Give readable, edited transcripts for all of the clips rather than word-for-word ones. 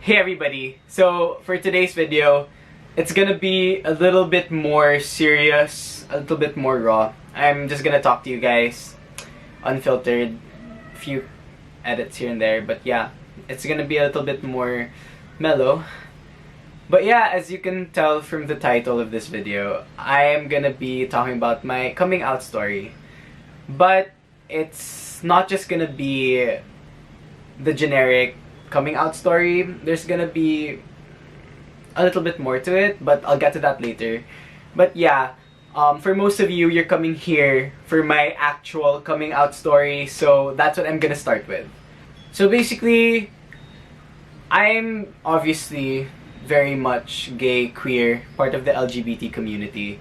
Hey everybody! So for today's video, it's gonna be a little bit more serious, a little bit more raw. I'm just gonna talk to you guys, unfiltered, few edits here and there, but yeah, it's gonna be a little bit more mellow. But yeah, as you can tell from the title of this video, I am gonna be talking about my coming out story. But it's not just gonna be the generic coming out story. There's gonna be a little bit more to it, but I'll get to that later. But yeah, for most of you, you're coming here for my actual coming out story, so that's what I'm gonna start with. So basically, I'm obviously very much gay, queer, part of the LGBT community.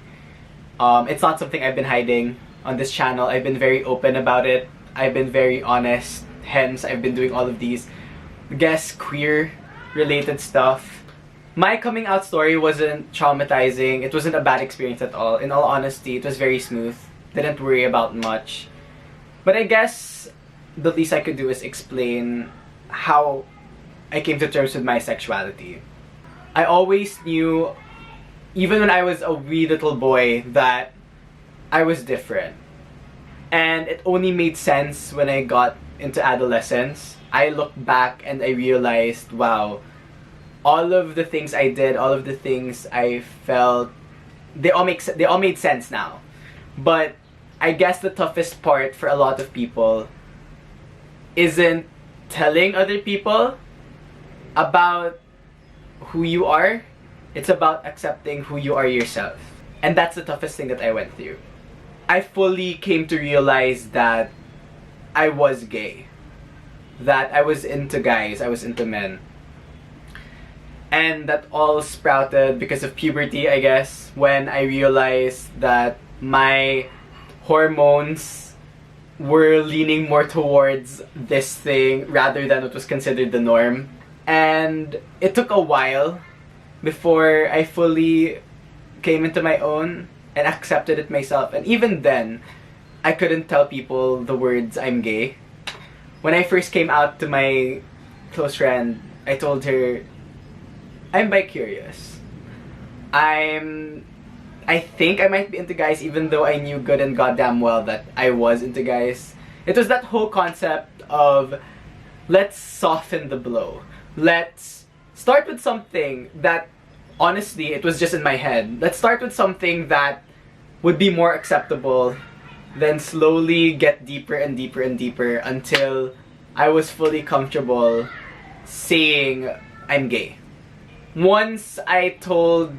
It's not something I've been hiding on this channel. I've been very open about it. I've been very honest. Hence, I've been doing all of these queer related stuff. My coming out story wasn't traumatizing. It wasn't a bad experience at all. In all honesty, it was very smooth. Didn't worry about much. But I guess the least I could do is explain how I came to terms with my sexuality. I always knew, even when I was a wee little boy, that I was different. And it only made sense when I got into adolescence. I looked back and I realized, wow, all of the things I did, all of the things I felt, they all made sense now. But I guess the toughest part for a lot of people isn't telling other people about who you are. It's about accepting who you are yourself. And that's the toughest thing that I went through. I fully came to realize that I was gay. That I was into guys, I was into men. And that all sprouted because of puberty, I guess, when I realized that my hormones were leaning more towards this thing rather than what was considered the norm. And it took a while before I fully came into my own and accepted it myself. And even then, I couldn't tell people the words "I'm gay." When I first came out to my close friend, I told her, I'm bi-curious. I think I might be into guys, even though I knew good and goddamn well that I was into guys. It was that whole concept of, let's soften the blow. Let's start with something that, honestly, it was just in my head. Let's start with something that would be more acceptable, then slowly get deeper and deeper and deeper until I was fully comfortable saying I'm gay. Once I told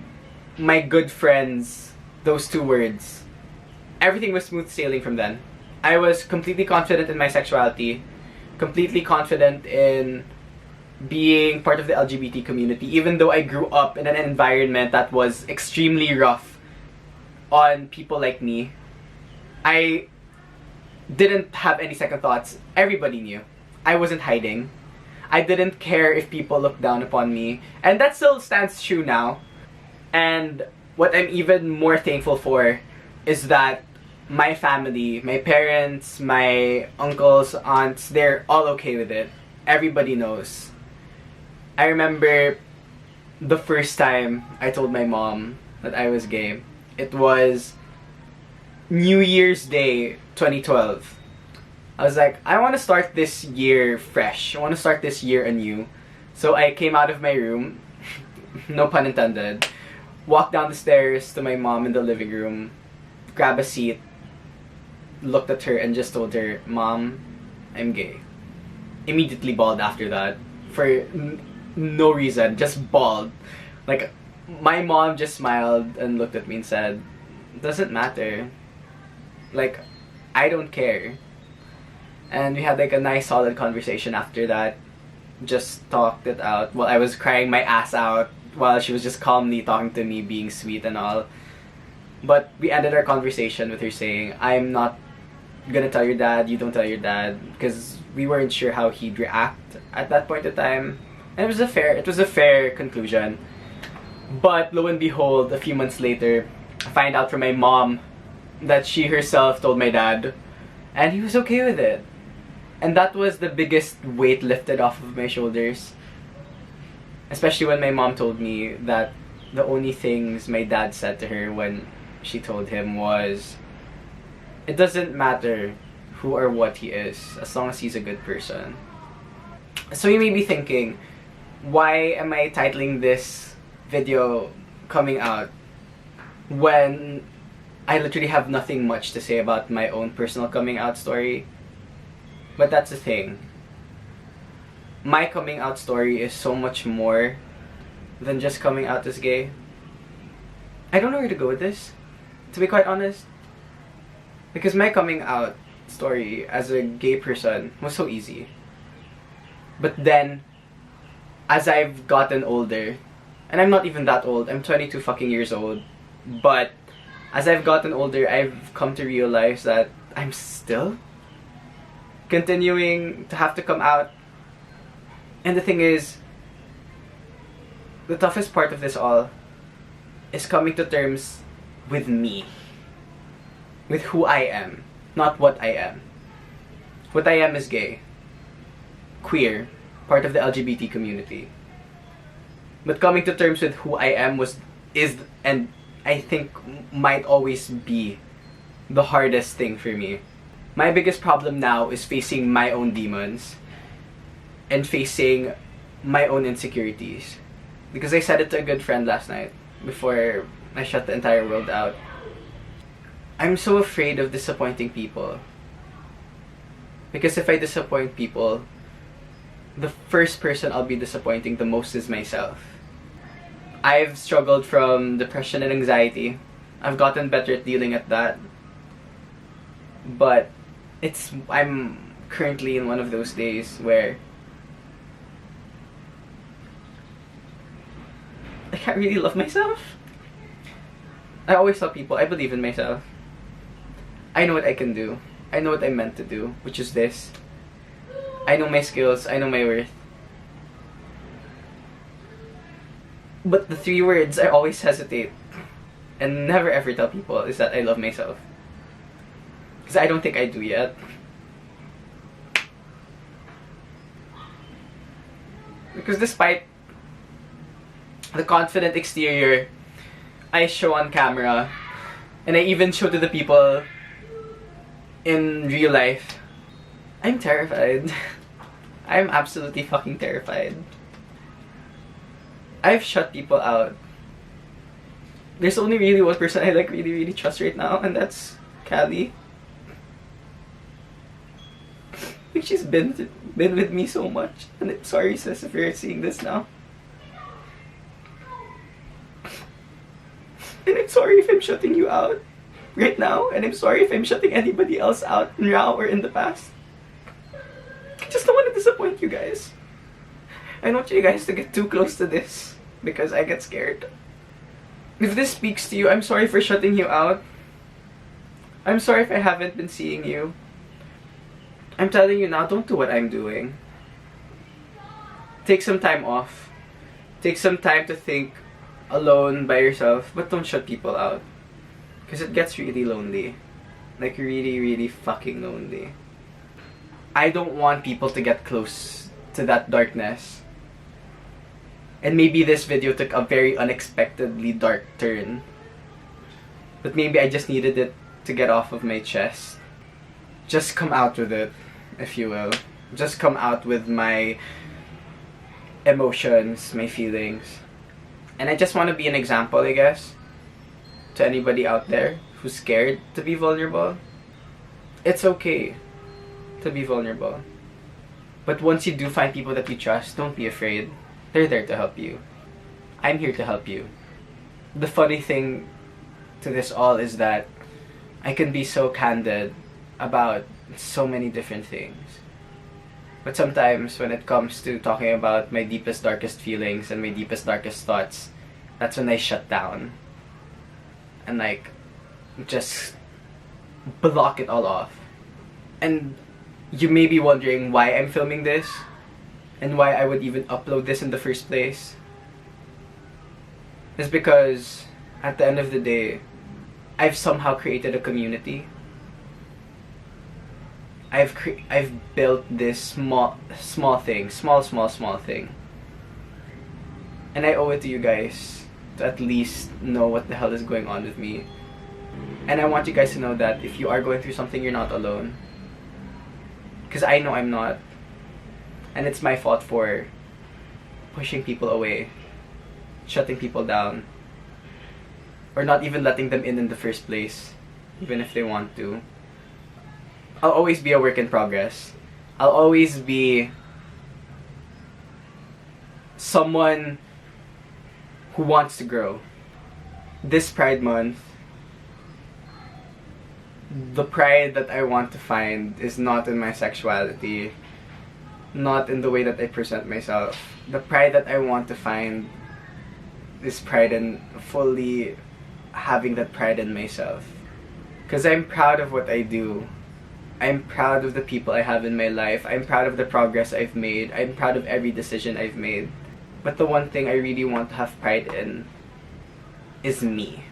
my good friends those two words, everything was smooth sailing from then. I was completely confident in my sexuality, completely confident in being part of the LGBT community, even though I grew up in an environment that was extremely rough on people like me. I didn't have any second thoughts. Everybody knew. I wasn't hiding. I didn't care if people looked down upon me. And that still stands true now. And what I'm even more thankful for is that my family, my parents, my uncles, aunts, they're all okay with it. Everybody knows. I remember the first time I told my mom that I was gay. It was New Year's Day 2012. I was like, I want to start this year fresh. I want to start this year anew. So I came out of my room, no pun intended, walked down the stairs to my mom in the living room, grabbed a seat, looked at her and just told her, Mom, I'm gay. Immediately bawled after that. For no reason, just bawled. Like, my mom just smiled and looked at me and said, doesn't matter. Like, I don't care. And we had like a nice solid conversation after that. Just talked it out while I was crying my ass out, while she was just calmly talking to me, being sweet and all. But we ended our conversation with her saying, I'm not gonna tell your dad, you don't tell your dad, because we weren't sure how he'd react at that point in time. And it was a fair conclusion. But lo and behold, a few months later, I find out from my mom that she herself told my dad, and he was okay with it. And that was the biggest weight lifted off of my shoulders. Especially when my mom told me that the only things my dad said to her when she told him was, it doesn't matter who or what he is, as long as he's a good person. So you may be thinking, why am I titling this video coming out when I literally have nothing much to say about my own personal coming out story? But that's the thing. My coming out story is so much more than just coming out as gay. I don't know where to go with this, to be quite honest. Because my coming out story as a gay person was so easy. But then, as I've gotten older, and I'm not even that old, I'm 22 fucking years old, but as I've gotten older, I've come to realize that I'm still continuing to have to come out. And the thing is, the toughest part of this all is coming to terms with me. With who I am, not what I am. What I am is gay, queer, part of the LGBT community. But coming to terms with who I am is, and I think might always be, the hardest thing for me. My biggest problem now is facing my own demons and facing my own insecurities. Because I said it to a good friend last night before I shut the entire world out. I'm so afraid of disappointing people. Because if I disappoint people, the first person I'll be disappointing the most is myself. I've struggled from depression and anxiety. I've gotten better at dealing at that. But I'm currently in one of those days where I can't really love myself. I always tell people I believe in myself. I know what I can do. I know what I'm meant to do, which is this. I know my skills. I know my worth. But the 3 words I always hesitate and never ever tell people is that I love myself. Because I don't think I do yet. Because despite the confident exterior I show on camera, and I even show to the people in real life, I'm terrified. I'm absolutely fucking terrified. I've shut people out. There's only really one person I really trust right now, and that's Callie. Like, she's been with me so much, and I'm sorry sis if you're seeing this now. And I'm sorry if I'm shutting you out right now, and I'm sorry if I'm shutting anybody else out now or in the past. I just don't want to disappoint you guys. I don't want you guys to get too close to this, because I get scared. If this speaks to you, I'm sorry for shutting you out. I'm sorry if I haven't been seeing you. I'm telling you now, don't do what I'm doing. Take some time off. Take some time to think alone by yourself, but don't shut people out. Because it gets really lonely. Like, really, really fucking lonely. I don't want people to get close to that darkness. And maybe this video took a very unexpectedly dark turn. But maybe I just needed it to get off of my chest. Just come out with it, if you will. Just come out with my emotions, my feelings. And I just want to be an example, I guess, to anybody out there who's scared to be vulnerable. It's okay to be vulnerable. But once you do find people that you trust, don't be afraid. They're there to help you. I'm here to help you. The funny thing to this all is that I can be so candid about so many different things. But sometimes when it comes to talking about my deepest, darkest feelings and my deepest, darkest thoughts, that's when I shut down. And like, just block it all off. And you may be wondering why I'm filming this and why I would even upload this in the first place. It's because at the end of the day, I've somehow created a community. I've built this small thing And I owe it to you guys to at least know what the hell is going on with me. And I want you guys to know that if you are going through something, you're not alone. Because I know I'm not. And it's my fault for pushing people away, shutting people down, or not even letting them in the first place, even if they want to. I'll always be a work in progress. I'll always be someone who wants to grow. This Pride Month, the pride that I want to find is not in my sexuality, not in the way that I present myself. The pride that I want to find is pride in fully having that pride in myself. Because I'm proud of what I do. I'm proud of the people I have in my life. I'm proud of the progress I've made. I'm proud of every decision I've made. But the one thing I really want to have pride in is me.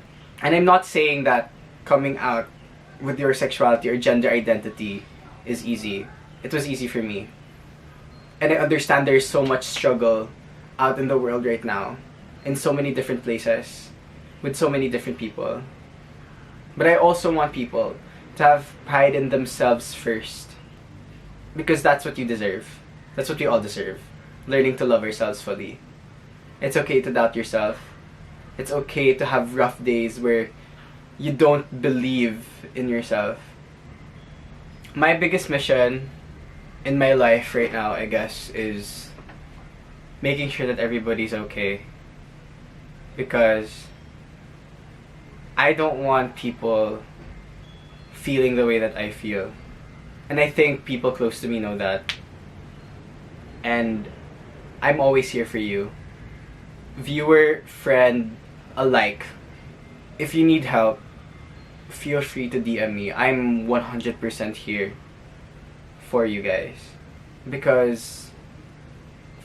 And I'm not saying that coming out with your sexuality or gender identity is easy. It was easy for me. And I understand there's so much struggle out in the world right now, in so many different places, with so many different people. But I also want people to have pride in themselves first. Because that's what you deserve. That's what we all deserve. Learning to love ourselves fully. It's okay to doubt yourself. It's okay to have rough days where you don't believe in yourself. My biggest mission in my life right now, I guess, is making sure that everybody's okay. Because I don't want people feeling the way that I feel. And I think people close to me know that. And I'm always here for you. Viewer, friend, alike. If you need help, feel free to DM me. I'm 100% here for you guys. Because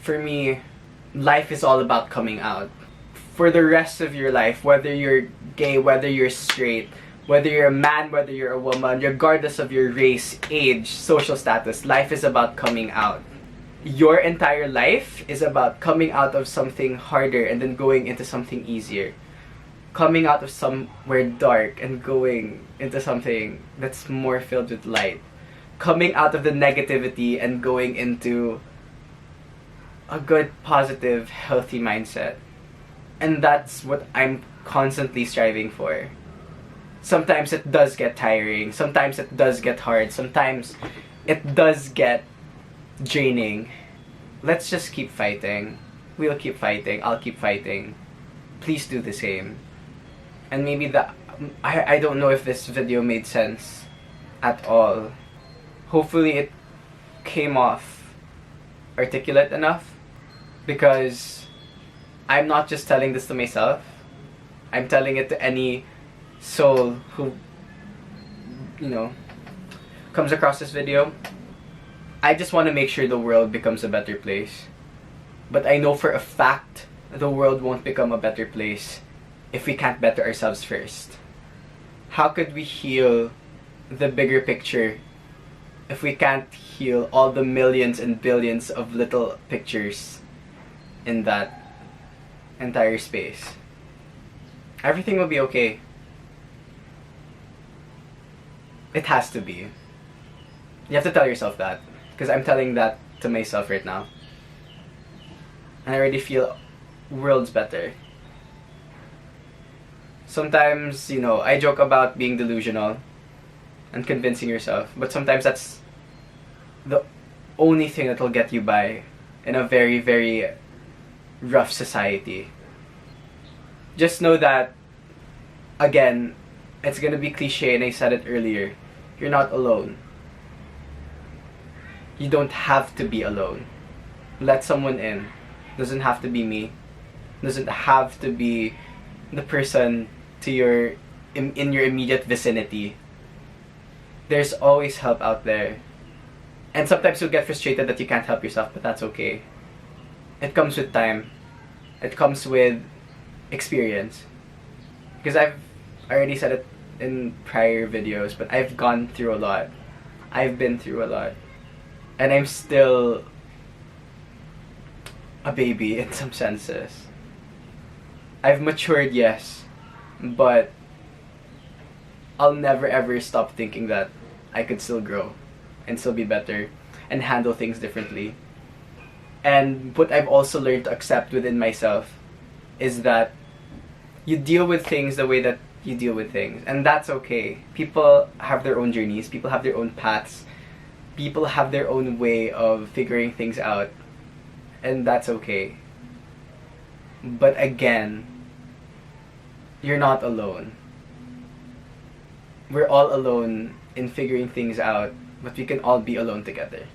for me, life is all about coming out. For the rest of your life, whether you're gay, whether you're straight, whether you're a man, whether you're a woman, regardless of your race, age, social status, life is about coming out. Your entire life is about coming out of something harder and then going into something easier. Coming out of somewhere dark and going into something that's more filled with light. Coming out of the negativity and going into a good, positive, healthy mindset. And that's what I'm constantly striving for. Sometimes it does get tiring. Sometimes it does get hard. Sometimes it does get draining. Let's just keep fighting. We'll keep fighting. I'll keep fighting. Please do the same. And maybe I don't know if this video made sense at all. Hopefully it came off articulate enough, because I'm not just telling this to myself. I'm telling it to any soul who, comes across this video. I just want to make sure the world becomes a better place. But I know for a fact the world won't become a better place if we can't better ourselves first. How could we heal the bigger picture if we can't heal all the millions and billions of little pictures in that entire space? Everything will be okay. It has to be. You have to tell yourself that. Because I'm telling that to myself right now. And I already feel worlds better. Sometimes, I joke about being delusional and convincing yourself. But sometimes that's the only thing that will get you by in a very, very rough society. Just know that, again, it's gonna be cliche and I said it earlier. You're not alone. You don't have to be alone. Let someone in. Doesn't have to be me. Doesn't have to be the person to in your immediate vicinity. There's always help out there. And sometimes you'll get frustrated that you can't help yourself, but that's okay. It comes with time. It comes with experience. Because I've already said it in prior videos, but I've gone through a lot. I've been through a lot. And I'm still a baby in some senses. I've matured, yes, but I'll never ever stop thinking that I could still grow and still be better and handle things differently. And what I've also learned to accept within myself is that you deal with things the way that you deal with things, and that's okay. People have their own journeys, people have their own paths, people have their own way of figuring things out, and that's okay. But again, you're not alone. We're all alone in figuring things out, but we can all be alone together.